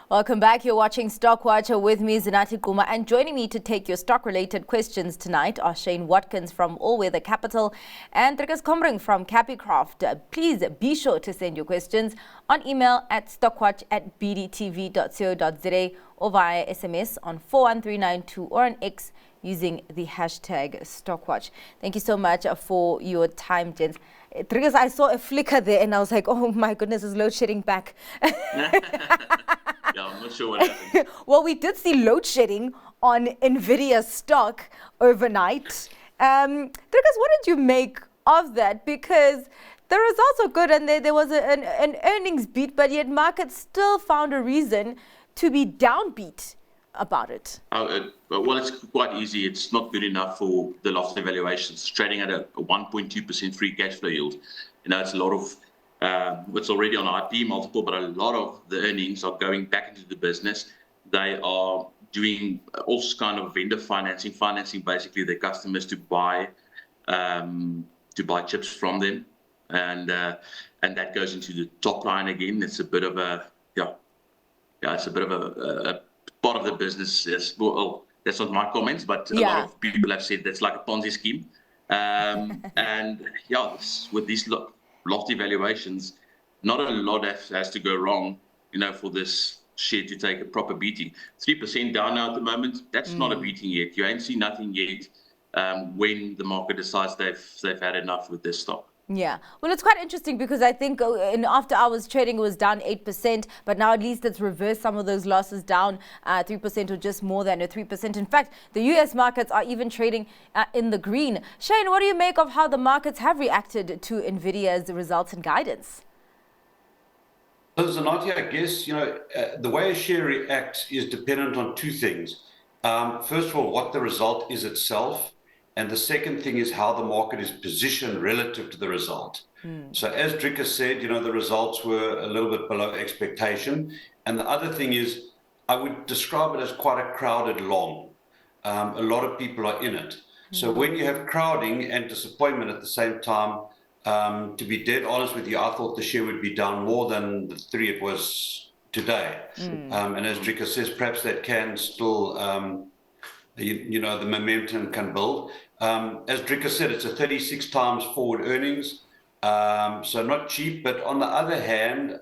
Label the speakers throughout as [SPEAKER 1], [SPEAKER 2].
[SPEAKER 1] Welcome back. You're watching Stock Watcher with me, Zinati Kuma, and joining me to take your stock-related questions tonight are Shane Watkins from All Weather Capital and Drikus Combrink from Capicraft. Please be sure to send your questions on email at stockwatch@bdtv.co.za or via SMS on 41392 or on X using the hashtag StockWatch. Thank you so much for your time, gents. Drikus, I saw a flicker there and I was like, oh my goodness, is load shedding back?
[SPEAKER 2] Yeah, I'm not sure what happened.
[SPEAKER 1] Well, we did see load shedding on NVDA stock overnight. Drikus, what did you make of that? Because the results are good and there was an earnings beat, but yet markets still found a reason to be downbeat about it.
[SPEAKER 2] Well, it's quite easy. It's not good enough for the lofty valuations. It's trading at a 1.2% free cash flow yield. You know, it's a lot of it's already on IP multiple, but a lot of the earnings are going back into the business. They are doing all kind of vendor financing basically their customers to buy chips from them, and that goes into the top line again. It's a bit of a it's a bit of a part of the business. Yes, well, that's not my comments, but a lot of people have said that's like a Ponzi scheme. And with these lofty valuations, not a lot has to go wrong, you know, for this share to take a proper beating. 3% down now at the moment. That's not a beating yet. You ain't seen nothing yet. When the market decides they've had enough with this stock.
[SPEAKER 1] Yeah, well, it's quite interesting because I think in after hours trading it was down 8%, but now at least it's reversed some of those losses, down 3% or just more than a 3%. In fact, the US markets are even trading in the green. Shane, what do you make of how the markets have reacted to NVIDIA's results and guidance?
[SPEAKER 3] So, Zanati, I guess, you know, the way a share reacts is dependent on two things. First of all, what the result is itself. And the second thing is how the market is positioned relative to the result. So as Drikus said, you know, the results were a little bit below expectation. And the other thing is, I would describe it as quite a crowded long. A lot of people are in it. So when you have crowding and disappointment at the same time, to be dead honest with you, I thought the share would be down more than the 3 it was today. And as Drikus says, perhaps that can still, you know, the momentum can build. As Drikus said, it's a 36 times forward earnings, so not cheap. But on the other hand,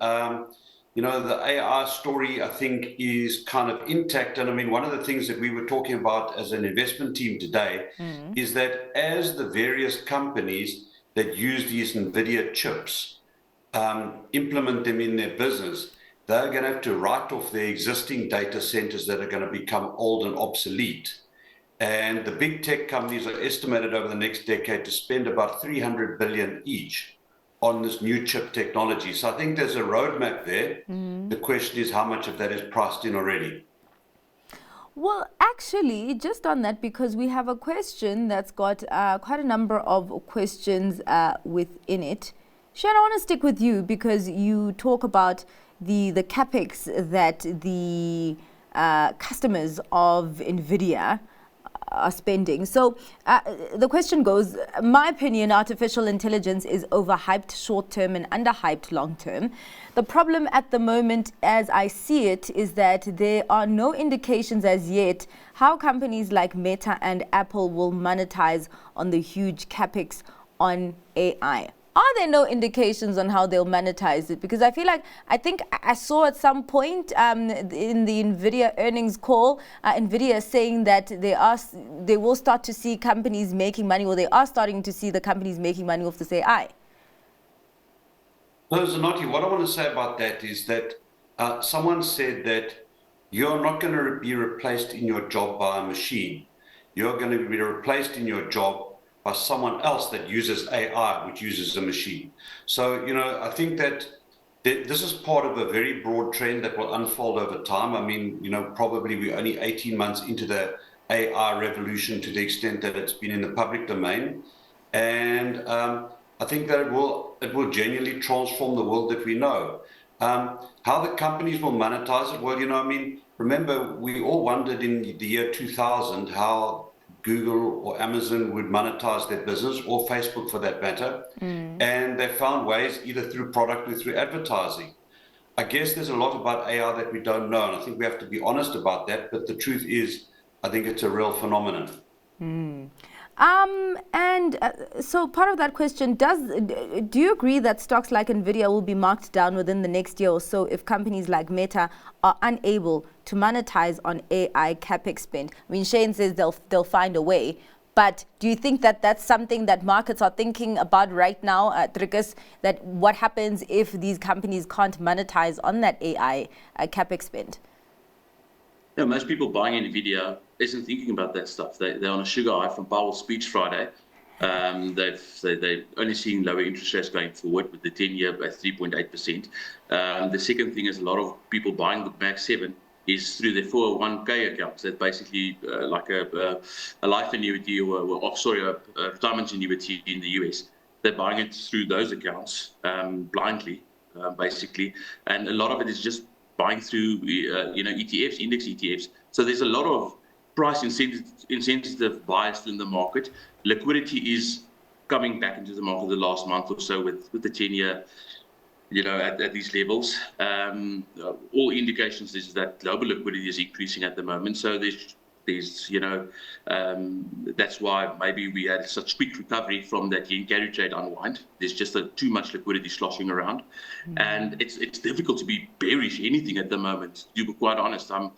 [SPEAKER 3] you know, the AI story, I think, is kind of intact. And I mean, one of the things that we were talking about as an investment team today is that as the various companies that use these NVIDIA chips implement them in their business, they're going to have to write off their existing data centers that are going to become old and obsolete. And the big tech companies are estimated over the next decade to spend about 300 billion each on this new chip technology. So I think there's a roadmap there. The question is how much of that is priced in already.
[SPEAKER 1] Well, actually, just on that, because we have a question that's got quite a number of questions within it. Shane, I want to stick with you because you talk about the capex that the customers of NVIDIA are spending. So the question goes, my opinion, artificial intelligence is overhyped short-term and underhyped long-term. The problem at the moment, as I see it, is that there are no indications as yet how companies like Meta and Apple will monetize on the huge capex on AI. Are there no indications on how they'll monetize it? Because I think I saw at some point in the NVIDIA earnings call, NVIDIA saying that they will start to see companies making money, or they are starting to see the companies making money off this AI.
[SPEAKER 3] Well, Zanotti, what I want to say about that is that someone said that you're not going to be replaced in your job by a machine. You're going to be replaced in your job by someone else that uses AI, which uses a machine. So, you know, I think that this is part of a very broad trend that will unfold over time. I mean, you know, probably we're only 18 months into the AI revolution to the extent that it's been in the public domain. And I think that it will genuinely transform the world that we know. How the companies will monetize it, well, you know, I mean, remember, we all wondered in the year 2000 how Google or Amazon would monetize their business, or Facebook for that matter. And they found ways either through product or through advertising. I guess there's a lot about AI that we don't know, and I think we have to be honest about that. But the truth is, I think it's a real phenomenon.
[SPEAKER 1] So part of that question, do you agree that stocks like NVIDIA will be marked down within the next year or so if companies like Meta are unable to monetize on AI capex spend? I mean, Shane says they'll find a way, but do you think that that's something that markets are thinking about right now, Drikus, that what happens if these companies can't monetize on that AI capex spend?
[SPEAKER 2] Yeah, most people buying NVIDIA isn't thinking about that stuff. They're on a sugar high from Powell's speech Friday. They're only seeing lower interest rates going forward with the 10-year at 3.8%. The second thing is a lot of people buying the Max 7 is through their 401k accounts. That's basically like a life annuity or a retirement annuity in the US. They're buying it through those accounts blindly, basically. And a lot of it is just buying through ETFs, index ETFs. So there's a lot of price insensitive bias in the market. Liquidity is coming back into the market the last month or so with the 10-year, at these levels. All indications is that global liquidity is increasing at the moment. So there's that's why maybe we had such quick recovery from that yen carry trade unwind. There's just too much liquidity sloshing around, and it's difficult to be bearish anything at the moment. To be quite honest, I'm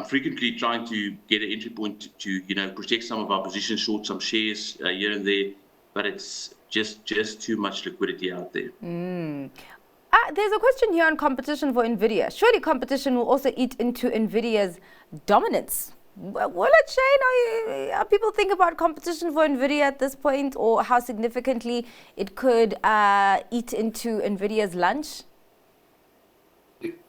[SPEAKER 2] frequently trying to get an entry point to protect some of our positions, short some shares here and there, but it's just too much liquidity out there.
[SPEAKER 1] There's a question here on competition for NVIDIA. Surely competition will also eat into NVIDIA's dominance. Will it, Shane? Are people think about competition for NVIDIA at this point, or how significantly it could eat into NVIDIA's lunch?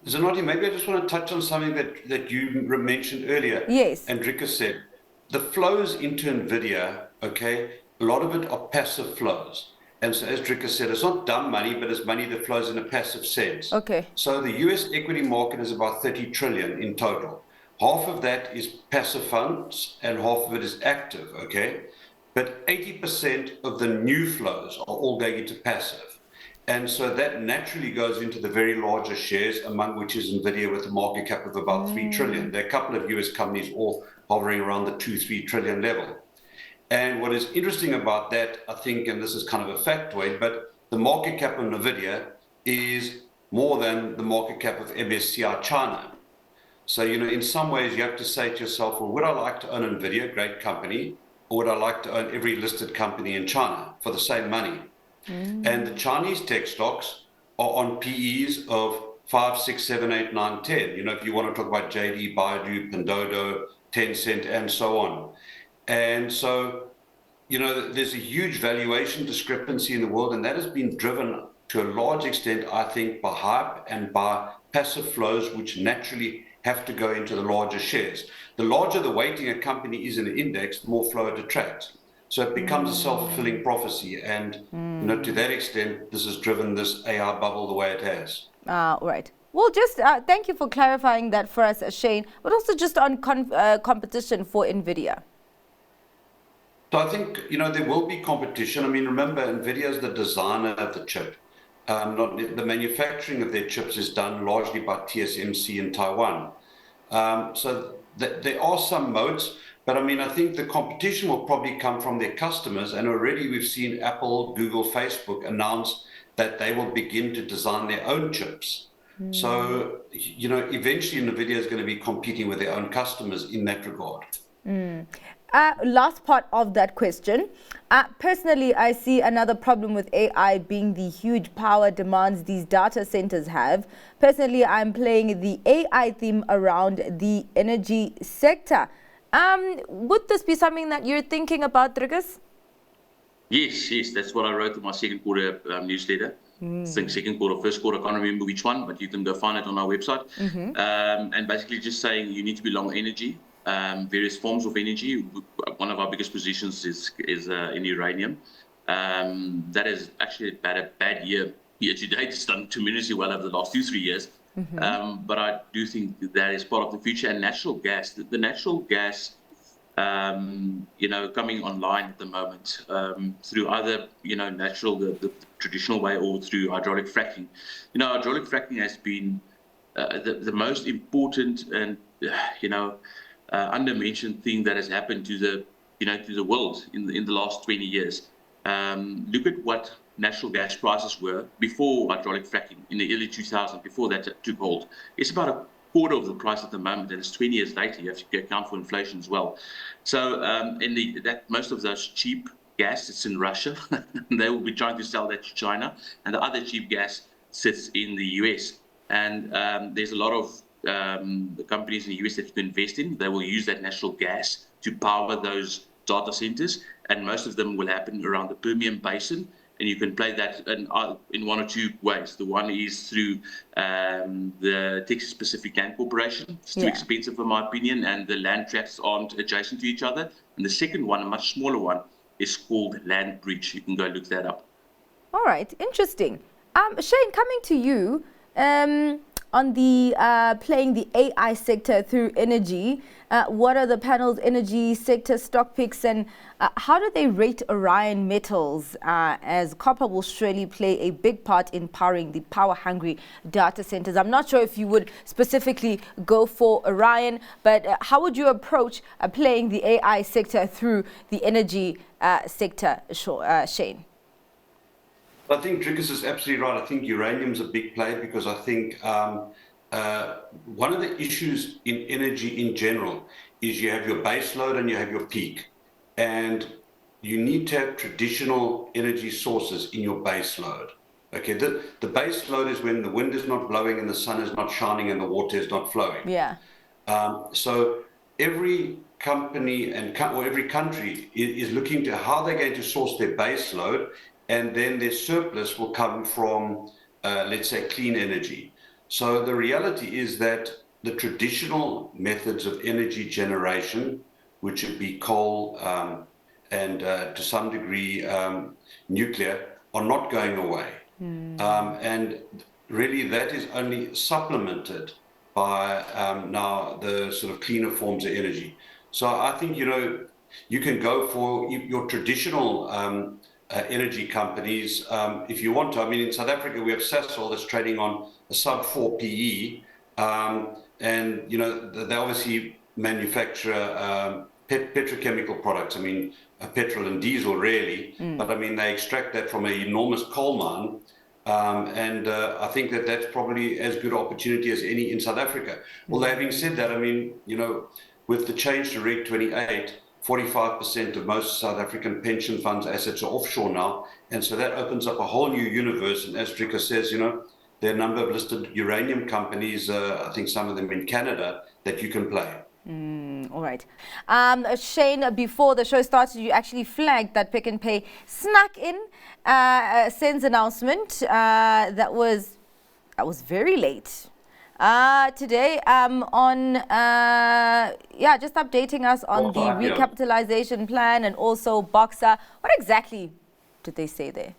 [SPEAKER 3] Zanotti, maybe I just want to touch on something that you mentioned earlier.
[SPEAKER 1] Yes.
[SPEAKER 3] And Drikus said, the flows into NVIDIA, okay, a lot of it are passive flows. And so as Drikus said, it's not dumb money, but it's money that flows in a passive sense.
[SPEAKER 1] Okay.
[SPEAKER 3] So the US equity market is about 30 trillion in total. Half of that is passive funds and half of it is active, okay? But 80% of the new flows are all going into passive. And so that naturally goes into the very largest shares, among which is NVIDIA with a market cap of about 3 trillion. There are a couple of US companies all hovering around the 2-3 trillion level. And what is interesting about that, I think, and this is kind of a factoid, but the market cap of NVIDIA is more than the market cap of MSCI China. So, in some ways you have to say to yourself, well, would I like to own NVIDIA, great company, or would I like to own every listed company in China for the same money? And the Chinese tech stocks are on PEs of 5, 6, 7, 8, 9, 10. If you want to talk about JD, Baidu, Pinduoduo, Tencent, and so on. And so, there's a huge valuation discrepancy in the world, and that has been driven to a large extent, I think, by hype and by passive flows, which naturally have to go into the larger shares. The larger the weighting a company is in an index, the more flow it attracts. So it becomes a self-fulfilling prophecy. And to that extent, this has driven this AI bubble the way it has.
[SPEAKER 1] Right. Well, just thank you for clarifying that for us, Shane, but also just on competition for NVIDIA.
[SPEAKER 3] So I think, there will be competition. I mean, remember, NVIDIA is the designer of the chip. The manufacturing of their chips is done largely by TSMC in Taiwan. So there are some moats, but I mean, I think the competition will probably come from their customers. And already we've seen Apple, Google, Facebook announce that they will begin to design their own chips. So, eventually NVIDIA is going to be competing with their own customers in that regard.
[SPEAKER 1] Last part of that question. Personally, I see another problem with AI being the huge power demands these data centers have. Personally, I'm playing the AI theme around the energy sector. Would this be something that you're thinking about, Drikus?
[SPEAKER 2] Yes, that's what I wrote in my second quarter newsletter. I think second quarter, first quarter, I can't remember which one, but you can go find it on our website. And basically just saying you need to be long energy. Various forms of energy. One of our biggest positions is in uranium. That is actually a bad year to date. It's done tremendously well over the last 2-3 years. But I do think that is part of the future. And natural gas, the natural gas coming online at the moment through either, natural, the traditional way, or through hydraulic fracking. Hydraulic fracking has been the most important and, under-mentioned thing that has happened to the world in the last 20 years. Look at what natural gas prices were before hydraulic fracking in the early 2000s, before that took hold. It's about a quarter of the price at the moment, and it's 20 years later. You have to account for inflation as well. So most of those cheap gas sits in Russia. They will be trying to sell that to China, and the other cheap gas sits in the US. And there's a lot of companies in the US that you can invest in. They will use that natural gas to power those data centers, and most of them will happen around the Permian Basin. And you can play that in one or two ways. The one is through the Texas Pacific Land Corporation. It's too expensive, in my opinion, and the land tracts aren't adjacent to each other. And the second one, a much smaller one, is called Land Bridge. You can go look that up.
[SPEAKER 1] All right, interesting. Shane, coming to you on the playing the AI sector through energy. What are the panel's energy sector stock picks, and how do they rate Orion Metals, as copper will surely play a big part in powering the power-hungry data centers? I'm not sure if you would specifically go for Orion, but how would you approach playing the AI sector through the energy sector, Shane?
[SPEAKER 3] I think Drikus is absolutely right. I think uranium's a big play, because I think one of the issues in energy in general is you have your base load and you have your peak. And you need to have traditional energy sources in your base load. Okay, the base load is when the wind is not blowing and the sun is not shining and the water is not flowing.
[SPEAKER 1] Yeah.
[SPEAKER 3] So every company or every country is looking to how they're going to source their base load, and then their surplus will come from, let's say, clean energy. So the reality is that the traditional methods of energy generation, which would be coal and to some degree nuclear, are not going away. And really that is only supplemented by now the sort of cleaner forms of energy. So I think, you can go for your traditional energy companies if you want to. I mean, in South Africa, we have Sasol that's trading on a sub 4 PE, and they obviously manufacture petrochemical products. I mean, petrol and diesel really, but I mean, they extract that from an enormous coal mine. And I think that's probably as good opportunity as any in South Africa. Well, having said that, I mean, with the change to Reg 28, 45% of most South African pension funds assets are offshore now. And so that opens up a whole new universe. And as Drikus says, there are a number of listed uranium companies, I think some of them in Canada, that you can play.
[SPEAKER 1] All right. Shane, before the show started, you actually flagged that Pick n Pay snuck in Sen's announcement that was very late. Today just updating us on the recapitalization plan and also Boxer. What exactly did they say there?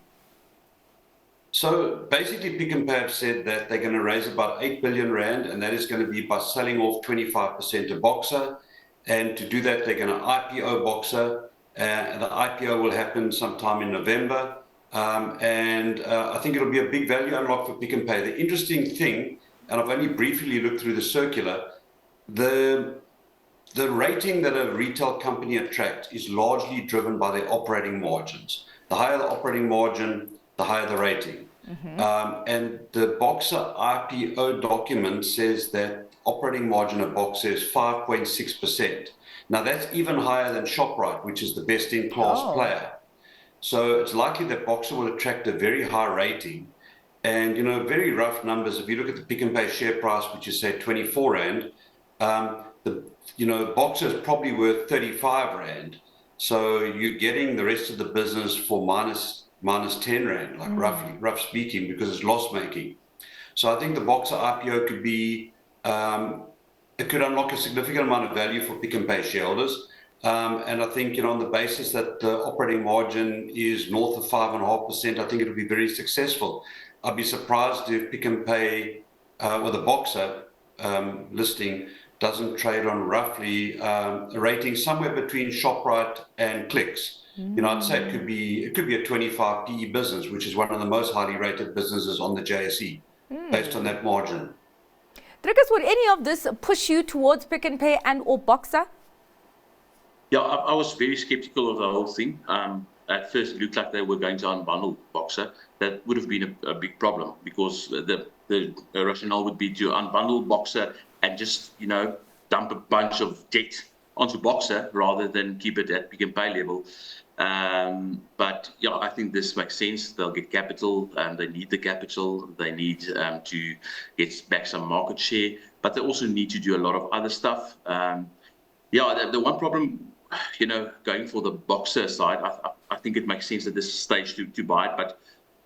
[SPEAKER 3] So basically, Pick n Pay have said that they're going to raise about 8 billion rand, and that is going to be by selling off 25% of Boxer. And to do that, they're going to IPO Boxer. The IPO will happen sometime in November. I think it'll be a big value unlock for Pick n Pay. The interesting thing, and I've only briefly looked through the circular, the rating that a retail company attracts is largely driven by their operating margins. The higher the operating margin, the higher the rating. And the Boxer IPO document says that operating margin of Boxer is 5.6%. Now that's even higher than ShopRite, which is the best-in-class player. So it's likely that Boxer will attract a very high rating. And, very rough numbers, if you look at the Pick n Pay share price, which is, say, 24 Rand, Boxer is probably worth 35 Rand. So you're getting the rest of the business for minus 10 Rand, like rough speaking, because it's loss-making. So I think the Boxer IPO could be, it could unlock a significant amount of value for Pick n Pay shareholders. And I think, on the basis that the operating margin is north of 5.5%, I think it'll be very successful. I'd be surprised if Pick n Pay, or the Boxer listing, doesn't trade on roughly a rating somewhere between ShopRite and Clicks. I'd say it could be a 25 PE business, which is one of the most highly rated businesses on the JSE, based on that margin.
[SPEAKER 1] Drikus, would any of this push you towards Pick n Pay and or Boxer?
[SPEAKER 2] Yeah, I was very skeptical of the whole thing. At first, it looked like they were going to unbundle Boxer. That would have been a big problem, because the rationale would be to unbundle Boxer and just, dump a bunch of debt onto Boxer rather than keep it at Pick n Pay level. But yeah, I think this makes sense. They'll get capital, they need the capital, they need to get back some market share, but they also need to do a lot of other stuff. The one problem, going for the Boxer side, I think it makes sense at this stage to buy it, but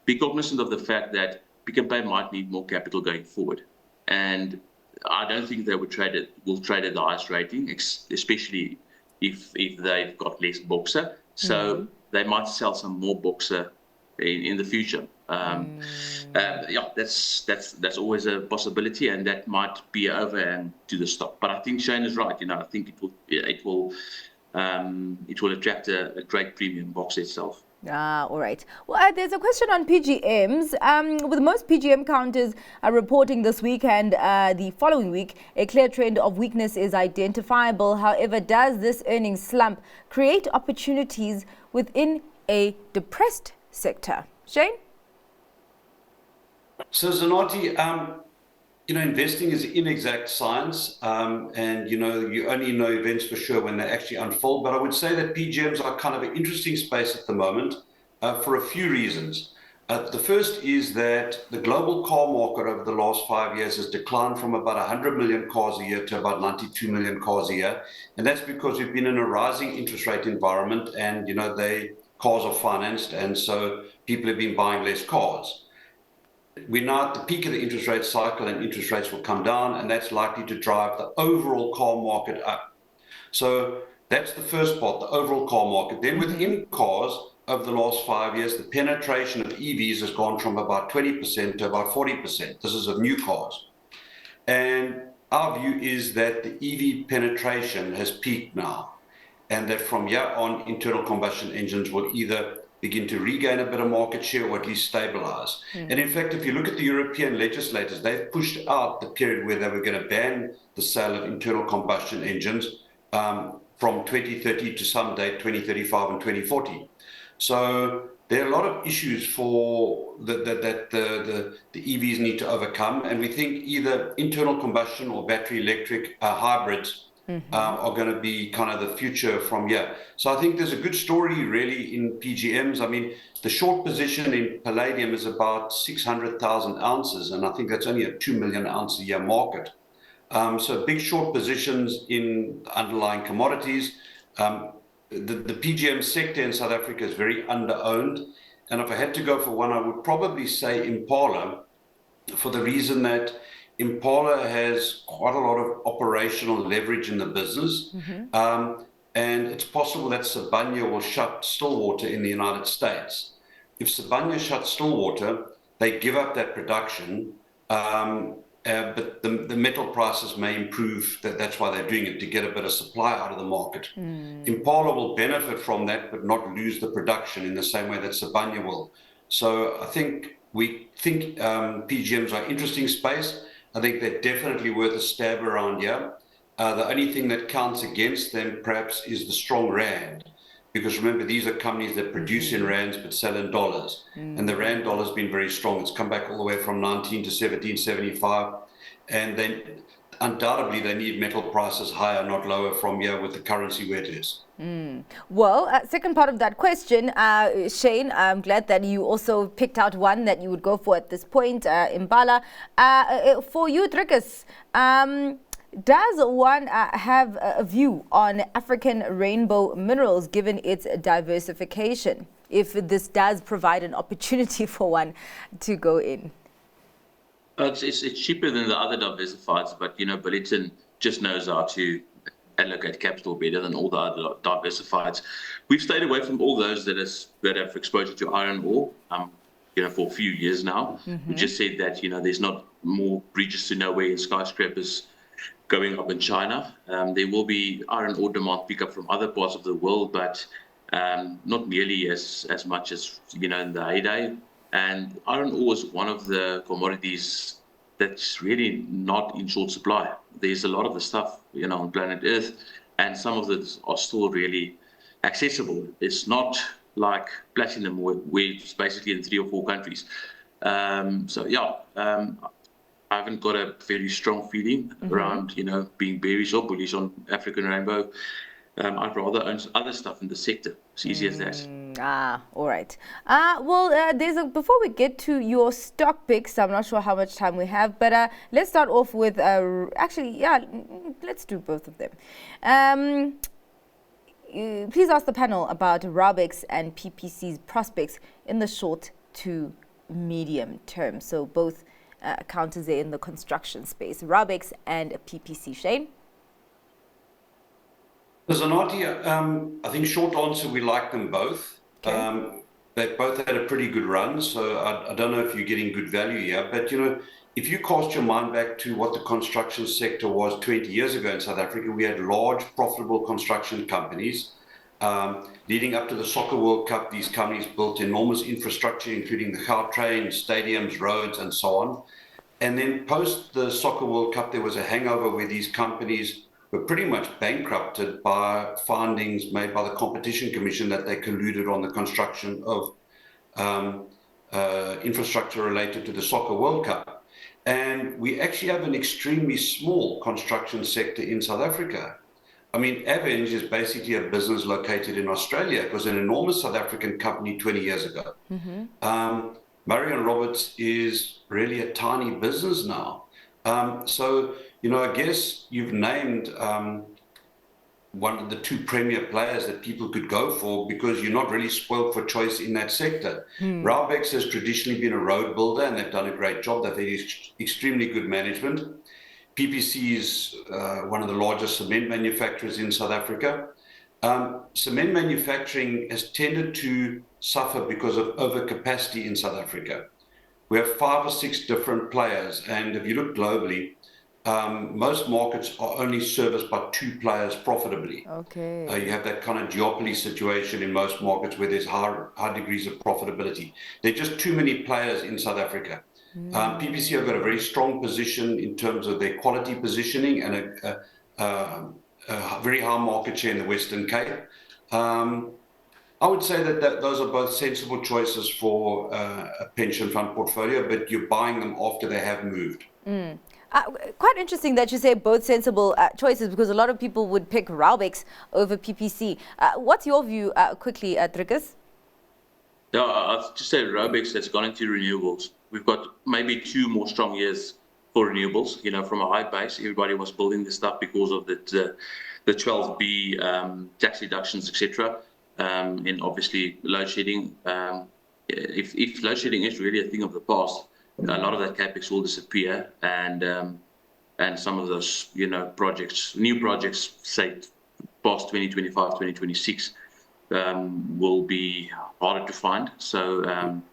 [SPEAKER 2] be cognizant of the fact that Pick n Pay might need more capital going forward. And I don't think they will trade at the highest rating, especially if they've got less Boxer. So they might sell some more Boxer in the future. That's always a possibility, and that might be an overhang to the stock. But I think Shane is right. I think it will attract a great premium, Boxer itself.
[SPEAKER 1] All right. Well, there's a question on PGMs. With most PGM counters reporting this week and the following week, a clear trend of weakness is identifiable. However, does this earnings slump create opportunities within a depressed sector? Shane?
[SPEAKER 3] So, Zanati, investing is inexact science, and you only know events for sure when they actually unfold. But I would say that PGMs are kind of an interesting space at the moment for a few reasons. The first is that the global car market over the last 5 years has declined from about 100 million cars a year to about 92 million cars a year, and that's because we've been in a rising interest rate environment, and cars are financed, and so people have been buying less cars. We're now at the peak of the interest rate cycle, and interest rates will come down, and that's likely to drive the overall car market up. So that's the first part, the overall car market. Then within cars, over the last 5 years, the penetration of EVs has gone from about 20% to about 40%. This is of new cars. And our view is that the EV penetration has peaked now, and that from here on, internal combustion engines will either begin to regain a bit of market share or at least stabilize. And in fact, if you look at the European legislators, they've pushed out the period where they were going to ban the sale of internal combustion engines from 2030 to some date 2035 and 2040. So there are a lot of issues that the EVs need to overcome, and we think either internal combustion or battery electric hybrids are going to be kind of the future from here. So I think there's a good story really in PGMs. I mean, the short position in palladium is about 600,000 ounces, and I think that's only a 2 million ounce a year market. So big short positions in underlying commodities. The PGM sector in South Africa is very under-owned, and if I had to go for one, I would probably say Impala, for the reason that Impala has quite a lot of operational leverage in the business, and it's possible that Sibanye will shut Stillwater in the United States. If Sibanye shuts Stillwater, they give up that production, but the metal prices may improve. That's why they're doing it, to get a bit of supply out of the market. Impala will benefit from that, but not lose the production in the same way that Sibanye will. So we think PGMs are an interesting space. I think they're definitely worth a stab around here. The only thing that counts against them perhaps is the strong rand, because remember, these are companies that produce in rands but sell in dollars, and the rand dollar has been very strong. It's come back all the way from 19 to 17.75, and then undoubtedly they need metal prices higher, not lower, from here with the currency where it is.
[SPEAKER 1] Well, second part of that question, Shane, I'm glad that you also picked out one that you would go for at this point, Impala. For you, Drikus, does one have a view on African rainbow minerals given its diversification, if this does provide an opportunity for one to go in?
[SPEAKER 2] It's cheaper than the other diversifieds, but Bulletin just knows how to allocate capital better than all the other diversifieds. We've stayed away from all those that have exposure to iron ore, for a few years now. We just said that there's not more bridges to nowhere in skyscrapers going up in China. There will be iron ore demand pickup from other parts of the world, but not nearly as much as in the heyday. And iron ore is one of the commodities that's really not in short supply. There's a lot of the stuff on planet Earth, and some of it are still really accessible. It's not like platinum, where it's basically in 3 or 4 countries. So yeah. I haven't got a very strong feeling around, being bearish or bullish on African Rainbow. I'd rather own other stuff in the sector. It's easy as that.
[SPEAKER 1] All right. Before we get to your stock picks, I'm not sure how much time we have, but let's start off with, let's do both of them. Please ask the panel about Raubex and PPC's prospects in the short to medium term. So both counters there in the construction space, Raubex and PPC. Shane?
[SPEAKER 3] Zanati, I think short answer, we like them both.
[SPEAKER 1] Okay.
[SPEAKER 3] They both had a pretty good run, so I don't know if you're getting good value here, but if you cast your mind back to what the construction sector was 20 years ago in South Africa, we had large, profitable construction companies. Leading up to the Soccer World Cup, these companies built enormous infrastructure, including the Gautrain, stadiums, roads, and so on. And then post the Soccer World Cup, there was a hangover where these companies were pretty much bankrupted by findings made by the Competition Commission that they colluded on the construction of infrastructure related to the Soccer World Cup. And we actually have an extremely small construction sector in South Africa. I mean, Aveng is basically a business located in Australia. It was an enormous South African company 20 years ago. Murray & Roberts is really a tiny business now. So, I guess you've named one of the 2 premier players that people could go for because you're not really spoiled for choice in that sector. Raubex has traditionally been a road builder, and they've done a great job. They've extremely good management. PPC is one of the largest cement manufacturers in South Africa. Cement manufacturing has tended to suffer because of overcapacity in South Africa. We have 5 or 6 different players, and if you look globally, most markets are only serviced by 2 players profitably.
[SPEAKER 1] Okay.
[SPEAKER 3] You have that kind of duopoly situation in most markets where there's high degrees of profitability. There are just too many players in South Africa. PPC have got a very strong position in terms of their quality positioning and a very high market share in the Western Cape. I would say that those are both sensible choices for a pension fund portfolio, but you're buying them after they have moved.
[SPEAKER 1] Quite interesting that you say both sensible choices, because a lot of people would pick Raubex over PPC. What's your view, quickly, Drikus?
[SPEAKER 2] Yeah, I'll just say Raubex has gone into renewables. We've got maybe 2 more strong years for renewables. From a high base, everybody was building this stuff because of the 12B tax deductions, etc. And obviously load shedding. If load shedding is really a thing of the past, a lot of that capex will disappear, and some of those new projects, say past 2025, 2026. Will be harder to find. So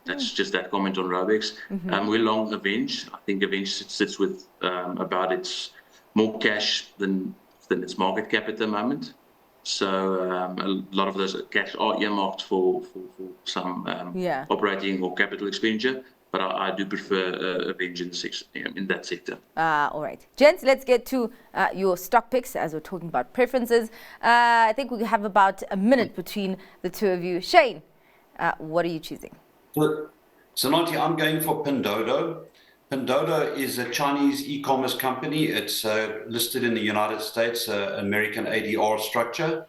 [SPEAKER 2] that's just that comment on Raubex. We're long Aveng. I think Aveng sits with about its more cash than its market cap at the moment. So a lot of those cash are earmarked for some operating or capital expenditure. But I do prefer Aveng in that sector.
[SPEAKER 1] All right. Gents, let's get to your stock picks as we're talking about preferences. I think we have about a minute between the 2 of you. Shane, what are you choosing?
[SPEAKER 3] Zanati, I'm going for Pinduoduo. Pinduoduo is a Chinese e-commerce company. It's listed in the United States, American ADR structure.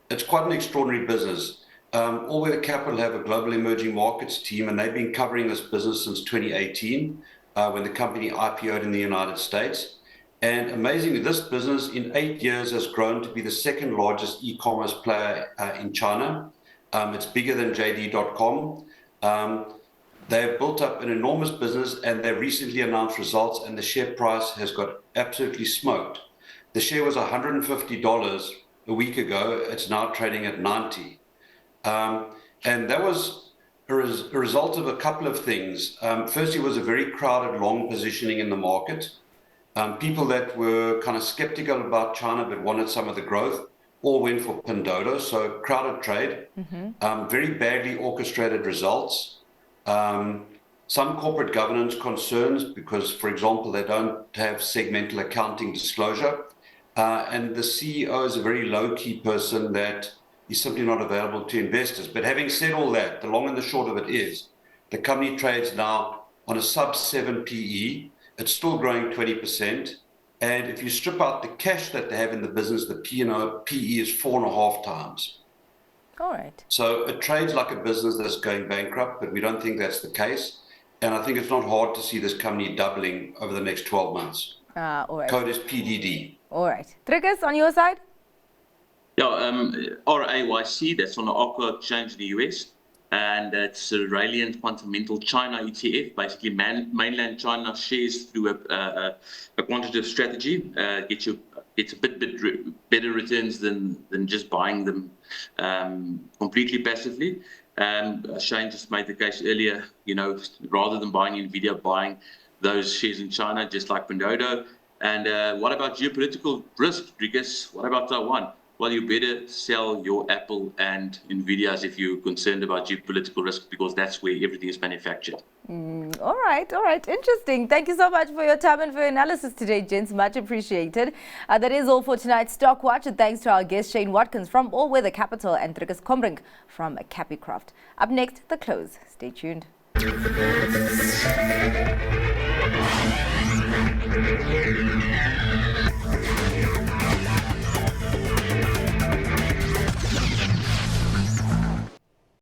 [SPEAKER 3] It's quite an extraordinary business. All Weather Capital have a global emerging markets team, and they've been covering this business since 2018, when the company IPO'd in the United States. And amazingly, this business in 8 years has grown to be the 2nd largest e-commerce player in China. It's bigger than JD.com. They have built up an enormous business, and they recently announced results, and the share price has got absolutely smoked. The share was $150 a week ago. It's now trading at $90. And that was a result of a couple of things. First, it was a very crowded long positioning in the market. People that were kind of skeptical about China but wanted some of the growth all went for Pinduoduo, so crowded trade, very badly orchestrated results, some corporate governance concerns because, for example, they don't have segmental accounting disclosure, and the CEO is a very low-key person that is simply not available to investors. But having said all that, the long and the short of it is the company trades now on a sub-7 PE. It's still growing 20. And if you strip out the cash that they have in the business, the PE is 4.5 times.
[SPEAKER 1] All right.
[SPEAKER 3] So it trades like a business that's going bankrupt, but we don't think that's the case. And I think it's not hard to see this company doubling over the next 12 months.
[SPEAKER 1] All right.
[SPEAKER 3] Code is PDD.
[SPEAKER 1] All right. Drikus, on your side?
[SPEAKER 2] Yeah, RAYC, that's on the Aqua Exchange in the US. And it's a Radiant Fundamental China ETF, basically mainland China shares through a quantitative strategy. Gets a bit better returns than just buying them completely passively. Shane just made the case earlier, rather than buying NVDA, buying those shares in China, just like Pinduoduo. And what about geopolitical risk, Drikus? What about Taiwan? Well, you better sell your Apple and NVIDIAs if you're concerned about geopolitical risk, because that's where everything is manufactured.
[SPEAKER 1] All right. Interesting. Thank you so much for your time and for your analysis today, gents. Much appreciated. That is all for tonight's Stock Watch. And thanks to our guest, Shane Watkins from All Weather Capital and Drikus Combrink from Capicraft. Up next, The Close. Stay tuned.